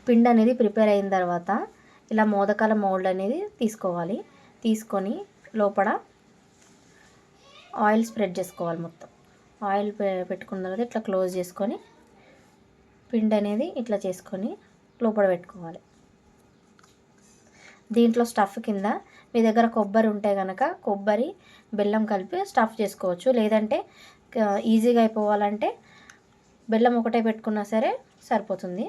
పిండి అనేది ప్రిపేర్ అయిన తర్వాత ఇలా మోదకాల మౌల్డ్ అనేది తీసుకోవాలి. తీసుకొని లోపల ఆయిల్ స్ప్రెడ్ చేసుకోవాలి. మొత్తం ఆయిల్ పెట్టుకున్న తర్వాత ఇట్లా క్లోజ్ చేసుకొని పిండి అనేది ఇట్లా చేసుకొని లోపల పెట్టుకోవాలి. దీంట్లో స్టఫ్ కింద మీ దగ్గర కొబ్బరి ఉంటే కనుక కొబ్బరి బెల్లం కలిపి స్టఫ్ చేసుకోవచ్చు. లేదంటే ఈజీగా అయిపోవాలంటే బెల్లం ఒకటే పెట్టుకున్నా సరే సరిపోతుంది.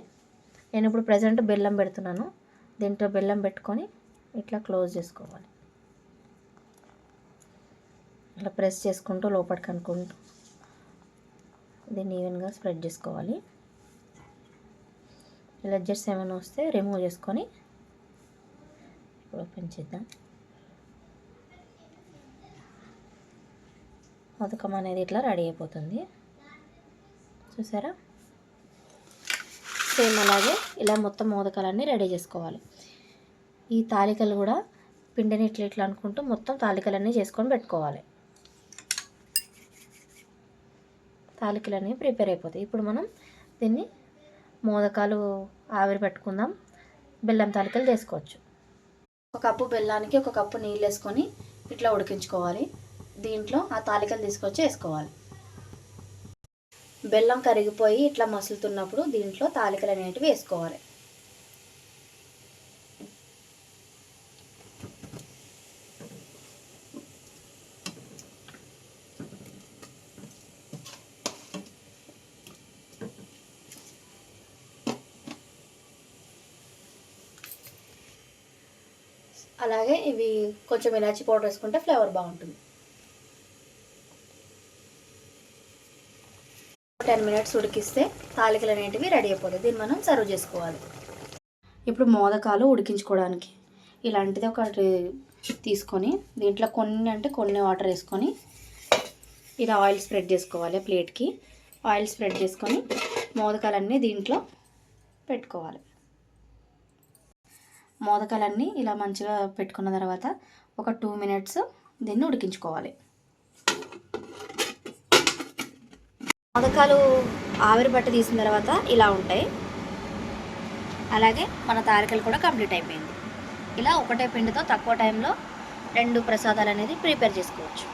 నేను ఇప్పుడు ప్రజెంట్ బెల్లం పెడుతున్నాను. దీంట్లో బెల్లం పెట్టుకొని ఇట్లా క్లోజ్ చేసుకోవాలి. ఇట్లా ప్రెస్ చేసుకుంటూ లోపలికి అనుకుంటూ దీన్ని ఈవెన్గా స్ప్రెడ్ చేసుకోవాలి. ఇలా ఎడ్జెస్ ఏమైనా వస్తే రిమూవ్ చేసుకొని ఇప్పుడు ఓపెన్ చేద్దాం. మోదకం అనేది ఇట్లా రెడీ అయిపోతుంది. చూసారా? సేమ్ అలాగే ఇలా మొత్తం మోదకాలన్నీ రెడీ చేసుకోవాలి. ఈ తాలికలు కూడా పిండిని ఇట్లా ఇట్లా అనుకుంటూ మొత్తం తాలికలన్నీ చేసుకొని పెట్టుకోవాలి. తాలికలన్నీ ప్రిపేర్ అయిపోతాయి. ఇప్పుడు మనం దీన్ని మోదకాలు ఆవిరి పెట్టుకుందాం. బెల్లం తాలికలు చేసుకోవచ్చు. ఒక కప్పు బెల్లానికి ఒక కప్పు నీళ్ళు వేసుకొని ఇట్లా ఉడికించుకోవాలి. దీంట్లో ఆ తాలికలు తీసుకొచ్చి వేసుకోవాలి. బెల్లం కరిగిపోయి ఇట్లా మసులుతున్నప్పుడు దీంట్లో తాలికలు అనేటివి వేసుకోవాలి. అలాగే ఇవి కొంచెం ఇలాచి పౌడర్ వేసుకుంటే ఫ్లేవర్ బాగుంటుంది. 10 మినిట్స్ ఉడికిస్తే తాలికలు అనేటివి రెడీ అయిపోతాయి. దీన్ని మనం సర్వ్ చేసుకోవాలి. ఇప్పుడు మోదకాలు ఉడికించుకోవడానికి ఇలాంటిది ఒకటి తీసుకొని దీంట్లో కొన్ని వాటర్ వేసుకొని ఇలా ఆయిల్ స్ప్రెడ్ చేసుకోవాలి. ప్లేట్కి ఆయిల్ స్ప్రెడ్ చేసుకొని మోదకాలన్నీ దీంట్లో పెట్టుకోవాలి. మోదకాలన్నీ ఇలా మంచిగా పెట్టుకున్న తర్వాత ఒక 2 మినిట్స్ దీన్ని ఉడికించుకోవాలి. మోదకాలు ఆవిరి పట్టి తీసిన తర్వాత ఇలా ఉంటాయి. అలాగే మన తాలికలు కూడా కంప్లీట్ అయిపోయింది. ఇలా ఒకటే పిండితో తక్కువ టైంలో 2 ప్రసాదాలు అనేది ప్రిపేర్ చేసుకోవచ్చు.